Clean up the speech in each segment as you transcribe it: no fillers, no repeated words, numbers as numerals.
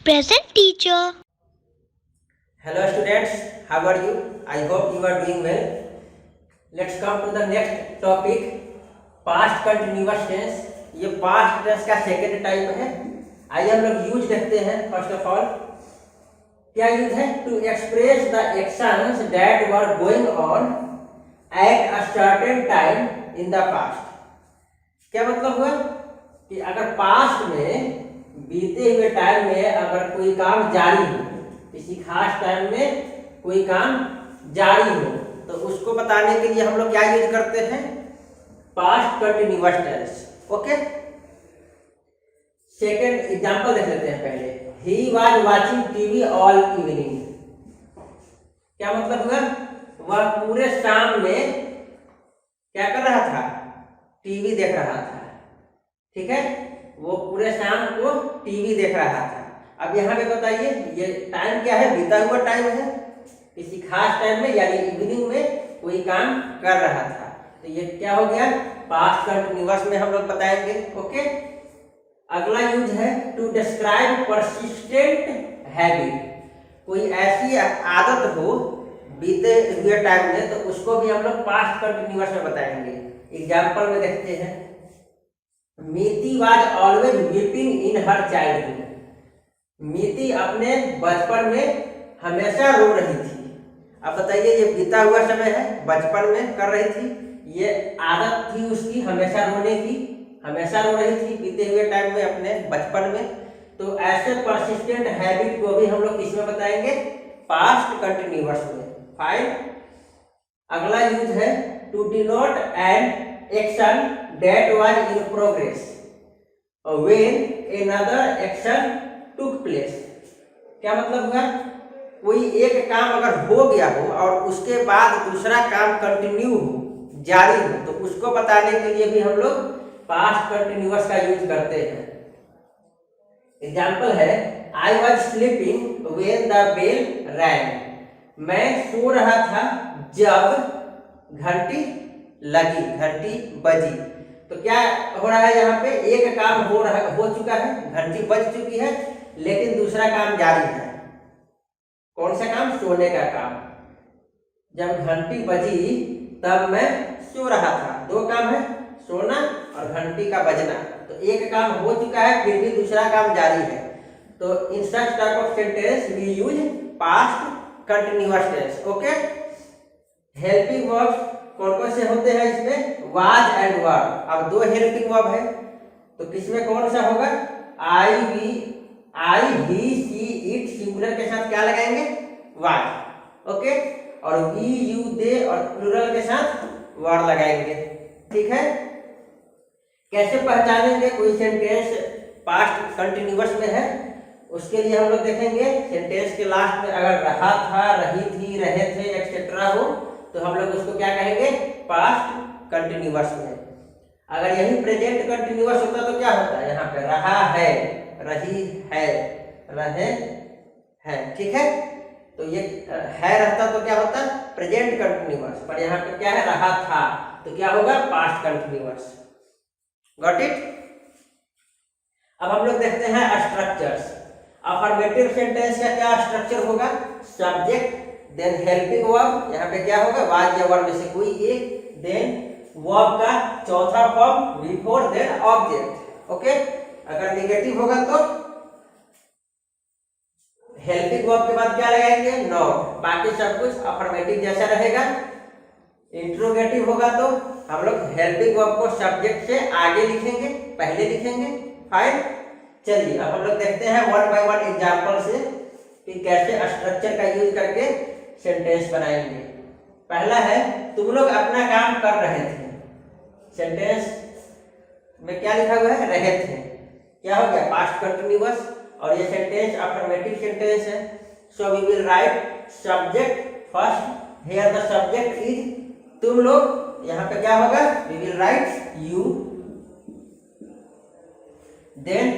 Present teacher. Hello students, how are you? I hope you are doing well. Let's come to the next topic, past continuous tense. ये past tense का second type है। आइए हम लोग use देखते हैं। First of all क्या use है? To express the actions that were going on at a certain time in the past. क्या मतलब हुआ कि अगर पास्ट में बीते हुए टाइम में अगर कोई काम जारी हो, किसी खास टाइम में कोई काम जारी हो, तो उसको बताने के लिए हम लोग क्या यूज करते हैं? Past continuous tense. Okay, second example देख लेते हैं पहले। He was watching TV all evening. क्या मतलब हुआ? वह पूरे शाम में क्या कर रहा था? टीवी देख रहा था। ठीक है, वो पूरे शाम को टीवी देख रहा था। अब यहाँ पे बताइए, ये टाइम क्या है? बीता हुआ टाइम है। किसी खास टाइम में यानी इवनिंग में कोई काम कर रहा था, तो ये क्या हो गया? पास्ट कंटिन्यूअस में हम लोग बताएंगे। ओके, अगला यूज है टू डिस्क्राइब परसिस्टेंट हैबिट। कोई ऐसी आदत हो बीते हुए टाइम में, तो उसको भी हम लोग पास्ट कंटिन्यूअस में बताएंगे। एग्जाम्पल में देखते हैं। मीति was always weeping in her childhood. मीति अपने बचपन में हमेशा रो रही थी। अब बताइए, ये बीता हुआ समय है, बचपन में कर रही थी, ये आदत थी उसकी हमेशा रोने की, हमेशा रो रही थी बीते हुए टाइम में अपने बचपन में। तो ऐसे परसिस्टेंट हैबिट को भी हम लोग किसमें बताएंगे? पास्ट कंटिन्यूअस में। फाइन, अगला यूज है to denote an action that was in progress when another action took place. क्या मतलब हुआ? कोई एक काम अगर हो गया हो और उसके बाद दूसरा काम कंटिन्यू हो, जारी हो, तो उसको बताने के लिए भी हम लोग पास्ट कंटिन्यूअस का यूज करते हैं। एग्जाम्पल है, I was sleeping when the bell rang. मैं सो रहा था जब घंटी लगी, घंटी बजी। तो क्या हो रहा है यहाँ पे? एक काम हो चुका है, घंटी बज चुकी है, लेकिन दूसरा काम जारी है। कौन सा काम? सोने का काम। जब घंटी बजी तब मैं सो रहा था। दो काम है, सोना और घंटी का बजना। तो एक काम हो चुका है, फिर भी दूसरा काम जारी है। तो इन such type of sentence we use past continuous tense. Okay, helping verbs कौन कौन से होते हैं इसमें? Was and were. अब दो हेल्पिंग वर्ब है, तो किसमें कौन सा होगा? आई, ही, सी, इट सिंगुलर के साथ क्या लगाएंगे? वाज। ओके, और वी, यू, दे और प्लूरल के साथ वर लगाएंगे। ठीक है, कैसे पहचानेंगे कोई सेंटेंस पास्ट कंटिन्यूअस में है? उसके लिए हम लोग देखेंगे सेंटेंस के लास्ट में अगर रहा था, रही थी, रहे थे एक्सेट्रा हो, तो हम लोग उसको क्या कहेंगे? पास्ट कंटिन्यूअस में। अगर यही प्रेजेंट कंटिन्यूअस होता तो क्या होता? यहाँ पे रहा है, रही है, रहे हैं। ठीक है, तो ये है रहता तो क्या होता? Present continuous. पर यहाँ पे क्या है? रहा था, तो क्या होगा? Past continuous. Got it? अब हम लोग देखते हैं स्ट्रक्चर्स। अफर्मेटिव सेंटेंस का क्या स्ट्रक्चर होगा? सब्जेक्ट, देन हेल्पिंग वर्ब, यहाँ पे क्या होगा? वाज या वर में से कोई एक, देन वर्ब का चौथा form before, then object. Okay, अगर नेगेटिव होगा तो हेल्पिंग वर्ब के बाद क्या लगाएंगे? नॉट। बाकी सब कुछ अफर्मेटिव जैसा रहेगा। इंट्रोगेटिव होगा तो हम लोग हेल्पिंग वर्ब को सब्जेक्ट से आगे लिखेंगे, पहले लिखेंगे। फाइन, चलिए अब हम लोग देखते हैं वन बाय वन एग्जांपल से कि कैसे स्ट्रक्चर का यूज करके सेंटेंस बनाएंगे। पहला है, तुम लोग अपना काम कर रहे थे। सेंटेंस में क्या लिखा हुआ है? रहे थे। क्या हो गया? Past continuous. और ये सेंटेंस अफर्मेटिव सेंटेंस है। So we will write subject first. Here the subject is तुम लोग। यहाँ पे क्या होगा? We will write you, then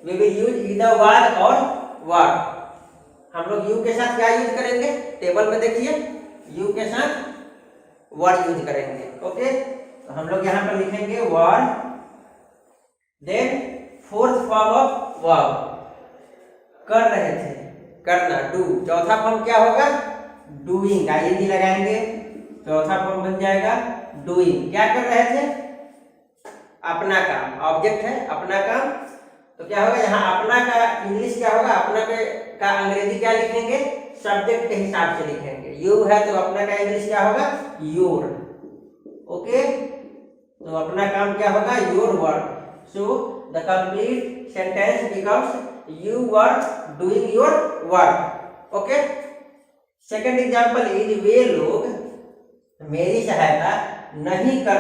we will use either was और वर। हम लोग यू के साथ क्या यूज करेंगे? टेबल में देखिए, यू के साथ वर यूज करेंगे। ओके, तो हम लोग यहाँ पर लिखेंगे were, then fourth form of verb कर रहे थे, करना, डू। चौथा फॉर्म क्या होगा, डूइंग, आईएनजी लगाएंगे, चौथा फॉर्म बन जाएगा डूइंग। क्या कर रहे थे, अपना काम, ऑब्जेक्ट है अपना काम। तो क्या होगा यहाँ अपना का इंग्लिश क्या होगा, अपना का अंग्रेजी क्या लिखेंगे, सब्जेक्ट के हिसाब से लिखेंगे। यू है तो अपना का इंग्लिश क्या होगा, योर। ओके, तो अपना काम क्या होगा, your work. So the complete sentence becomes you were doing your work. Okay, second example is वे लोग मेरी सहायता नहीं कर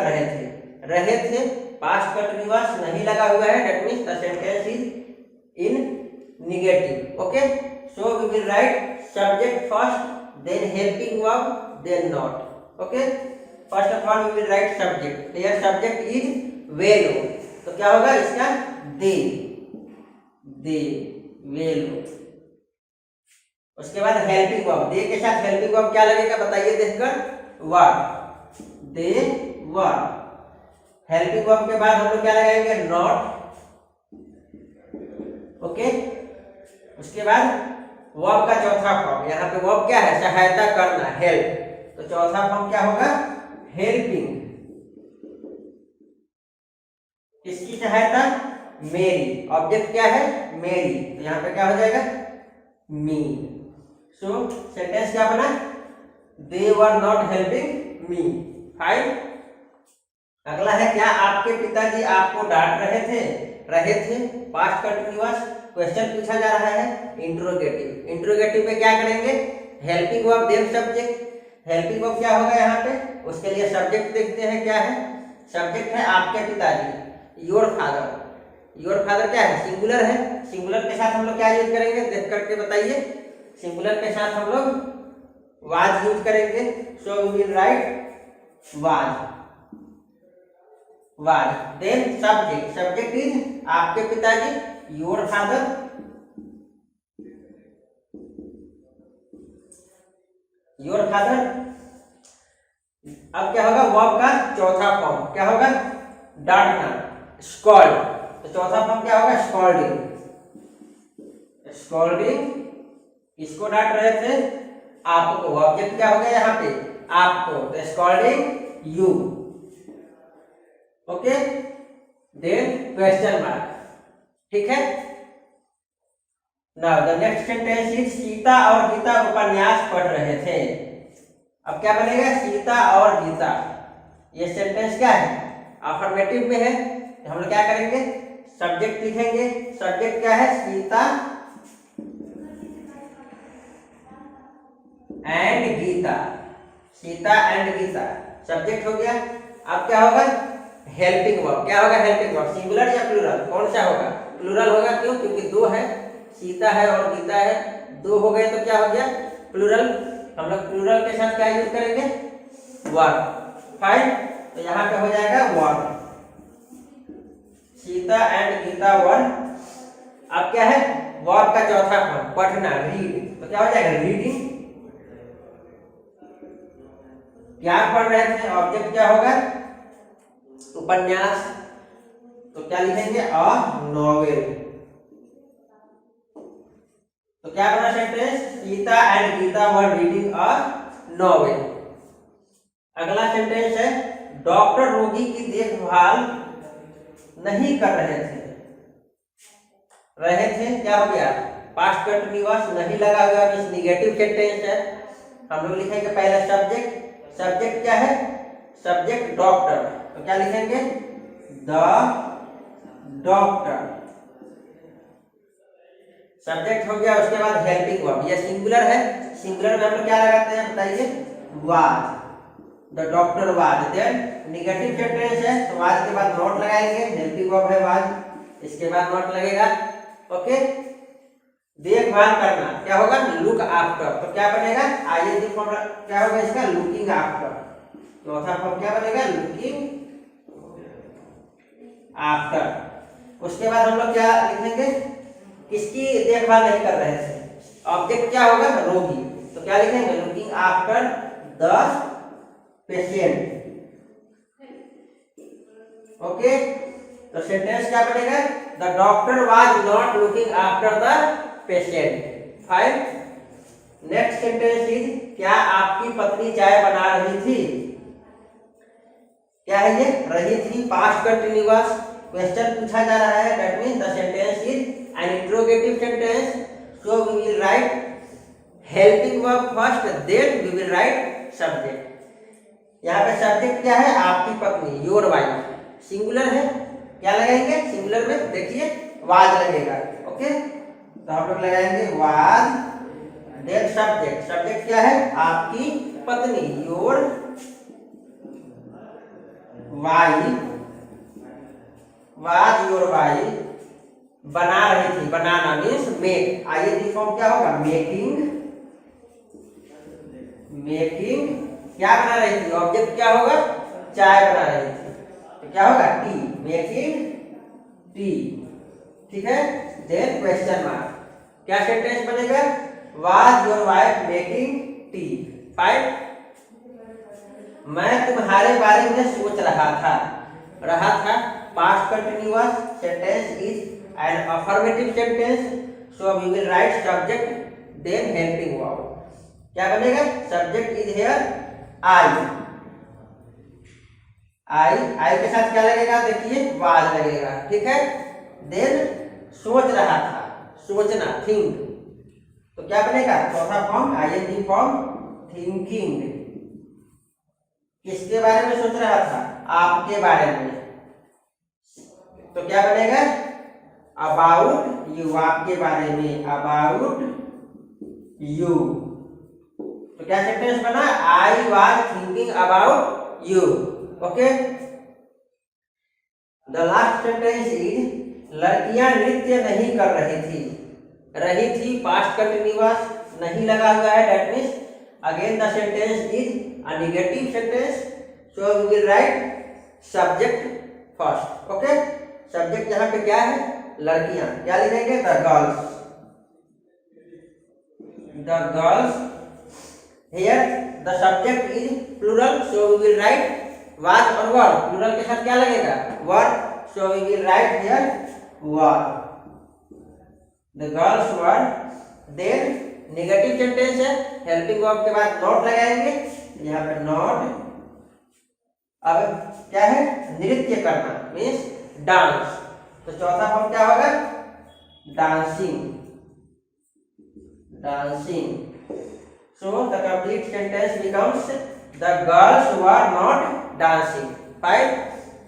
रहे थे, पास्ट कंटिन्यूअस नहीं लगा हुआ है, that means the sentence is in negative. Okay, so we will write subject first, then helping verb, then not. Okay, first of all we will write subject. Here subject is वे लोग, तो क्या होगा इसका, दे वे लोग। उसके बाद हेल्पिंग वर्ब, दे के साथ हेल्पिंग वर्ब क्या लगेगा बताइए देखकर, वर, दे वर। हेल्पिंग वर्ब के बाद हम लोग क्या लगाएंगे, नॉट। ओके, उसके बाद वर्ब का चौथा फॉर्म, यहाँ पे वर्ब क्या है, सहायता करना, हेल्प। तो चौथा फॉर्म क्या होगा, हेल्पिंग। किसकी सहायता, मेरी। ऑब्जेक्ट क्या है, मेरी, तो यहाँ पे क्या हो जाएगा, मी। सो सेंटेंस क्या बना, they were not helping me. Fine. अगला है, क्या आपके पिताजी आपको डांट रहे थे, पास्ट कंटिन्यूअस, क्वेश्चन पूछा जा रहा है, इंट्रोगेटिव। इंट्रोगेटिव में क्या करेंगे, helping verb then subject. Helping verb क्या होगा यहाँ पे, उसके लिए सब्जेक्ट देखते हैं क्या है, सब्जेक्ट है आपके पिताजी, योर फादर। योर फादर क्या है, सिंगुलर है, सिंगुलर के साथ हम लोग क्या यूज करेंगे देख करके बताइए, सिंगुलर के साथ हम लोग वाज यूज करेंगे। So we will write was, then subject, subject is आपके पिताजी, योर फादर। Your father. अब क्या होगा, वर्ब का चौथा फॉर्म क्या होगा, डांटना, स्कॉल्ड। तो चौथा फॉर्म क्या होगा, स्कॉल्डिंग। स्कॉल्डिंग, किसको डांट रहे थे, आपको। ऑब्जेक्ट क्या हो गया यहाँ पे, आपको, तो scolding you. Okay, then question mark. ठीक है, now the next sentence is Sita और गीता उपन्यास पढ़ रहे थे। अब क्या बनेगा, सीता और गीता। ये सेंटेंस क्या है, अफर्मेटिव में है, तो हम लोग क्या करेंगे, सब्जेक्ट लिखेंगे। सब्जेक्ट क्या है, Sita and Gita, Sita and Gita subject हो गया। अब क्या होगा, हेल्पिंग वर्ब। क्या होगा, हेल्पिंग वर्ब, सिंगुलर या प्लूरल, कौन सा होगा, प्लूरल होगा। क्यों, क्योंकि दो है, सीता है और गीता है, दो हो गए तो क्या हो गया, प्लूरल। हम लोग प्लूरल के साथ क्या यूज करेंगे, वर्ब। फाइन, तो यहाँ पे हो जाएगा verb, Sita and Gita verb. अब क्या है, वर्ब का चौथा फॉर्म, पढ़ना, रीड। तो क्या हो जाएगा, रीडिंग। क्या पढ़ रहे थे, ऑब्जेक्ट क्या होगा, उपन्यास। तो क्या लिखेंगे, अ नॉवेल। तो क्या बना sentence, Sita and Gita were reading a novel. अगला सेंटेंस है, डॉक्टर रोगी की देखभाल नहीं कर रहे थे। क्या हो गया, पास्ट कंटिन्यूअस नहीं लगा हुआ, मींस नेगेटिव सेंटेंस है। हम लोग लिखेंगे पहले सब्जेक्ट। सब्जेक्ट क्या है, सब्जेक्ट डॉक्टर। तो क्या लिखेंगे, द डॉक्टर, सब्जेक्ट हो गया। उसके बाद हेल्पिंग वर्ब, ये सिंगुलर है, सिंगुलर में हम लोग क्या लगाते हैं बताइए, was, the doctor was. Then negative sentence है तो वाज के बाद नॉट लगाएंगे, हेल्पिंग वर्ब है वाज, इसके बाद नॉट लगेगा। ओके, देखभाल करना क्या होगा, लुक आफ्टर। तो क्या बनेगा, आईएनजी फॉर्म क्या होगा इसका, लुकिंग आफ्टर। चौथा फॉर्म क्या बनेगा, लुकिंग आफ्टर। उसके बाद हम लोग क्या लिखेंगे, किसकी देखभाल नहीं कर रहे थे, ऑब्जेक्ट क्या होगा, रोगी। तो क्या लिखेंगे, looking after the patient. Okay, तो सेंटेंस क्या बनेगा, the doctor was not looking after the patient. Fine. Next sentence is क्या आपकी पत्नी चाय बना रही थी? क्या है ये? रही थी, पास्ट कंटिन्यूअस, क्वेश्चन पूछा जा रहा है, that means the sentence is an interrogative sentence, so we will write helping verb first, then we will write subject. यहाँ पे सब्जेक्ट क्या है? आपकी पत्नी, योर वाइफ। सिंगुलर है, क्या लगाएंगे? सिंगुलर में देखिए वाज लगेगा। ओके, तो हम लोग लगाएंगे वाज, देन सब्जेक्ट। सब्जेक्ट क्या है? आपकी पत्नी, your wife, was your wife बना रही थी, बनाना मीन्स मेक, आईएनजी फॉर्म क्या होगा? मेकिंग, मेकिंग क्या बना रही थी? ऑब्जेक्ट क्या होगा? चाय बना रही थी, तो क्या होगा? Tea, making tea. ठीक है, देन क्वेश्चन मार्क, क्या सेंटेंस बनेगा? Was your wife making tea? Fine. मैं तुम्हारे बारे में सोच रहा था, past continuous, sentence is an affirmative sentence, so we will write subject then helping verb. क्या बनेगा? Subject is here I, I के साथ क्या लगेगा? देखिए वाज लगेगा। ठीक है, देन सोच रहा था, सोचना, थिंक, तो क्या बनेगा? चौथा फॉर्म आईएनजी फॉर्म, थिंकिंग। किसके बारे में सोच रहा था? आपके बारे में, तो क्या बनेगा? अबाउट यू, आपके बारे में, अबाउट यू। तो क्या सेंटेंस बना? I was thinking about you. Okay, the last sentence is लड़कियां नृत्य नहीं कर रही थी। रही थी, पास्ट कंटिन्यूअस, नहीं लगा हुआ है, that means again the sentence is a negative sentence, so we will write subject first. Okay, subject यहाँ पे क्या है? लड़कियां, क्या लिखेंगे? the girls, the girls। here the subject is plural, so we will write was or were, plural के साथ क्या लगेगा? were, so we will write here were, the girls were। then negative sentence है, हेल्पिंग वर्ब के बाद not लगाएंगे, यहाँ पे नॉट। अब क्या है? नृत्य करना मीन्स डांस, तो चौथा फॉर्म क्या होगा? Dancing, dancing. So the complete sentence becomes the girls were not dancing. Fine.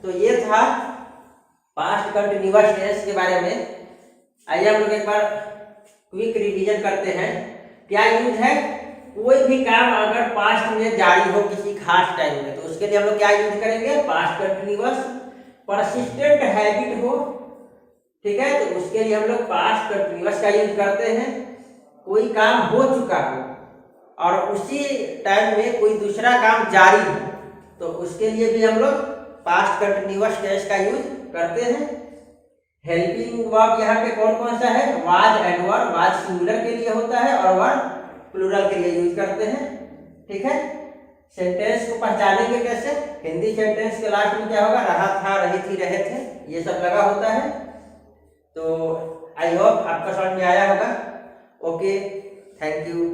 तो ये था पास्ट कंटिन्यूअस टेंस के बारे में। आइए हम लोग एक बार क्विक रिवीजन करते हैं। क्या यूज है? कोई भी काम अगर पास्ट में जारी हो किसी खास टाइम में, तो उसके लिए हम लोग क्या यूज करेंगे? Past continuous. परसिस्टेंट हैबिट हो, ठीक है, तो उसके लिए हम लोग पास्ट कंटिन्यूअस का यूज करते हैं। कोई काम हो चुका हो और उसी टाइम में कोई दूसरा काम जारी हो, तो उसके लिए भी हम लोग पास्ट कंटिन्यूअस टेंस का यूज करते हैं। हेल्पिंग वर्ब यहाँ पे कौन कौन सा है? Was and were. Was singular के लिए होता है और वर प्लूरल के लिए यूज करते हैं। ठीक है, सेंटेंस को पहचानेंगे कैसे? हिंदी सेंटेंस के लास्ट में क्या होगा? रहा था, रही थी, रहे थे, ये सब लगा होता है। तो आई होप आपका समझ में आया होगा। Okay, thank you.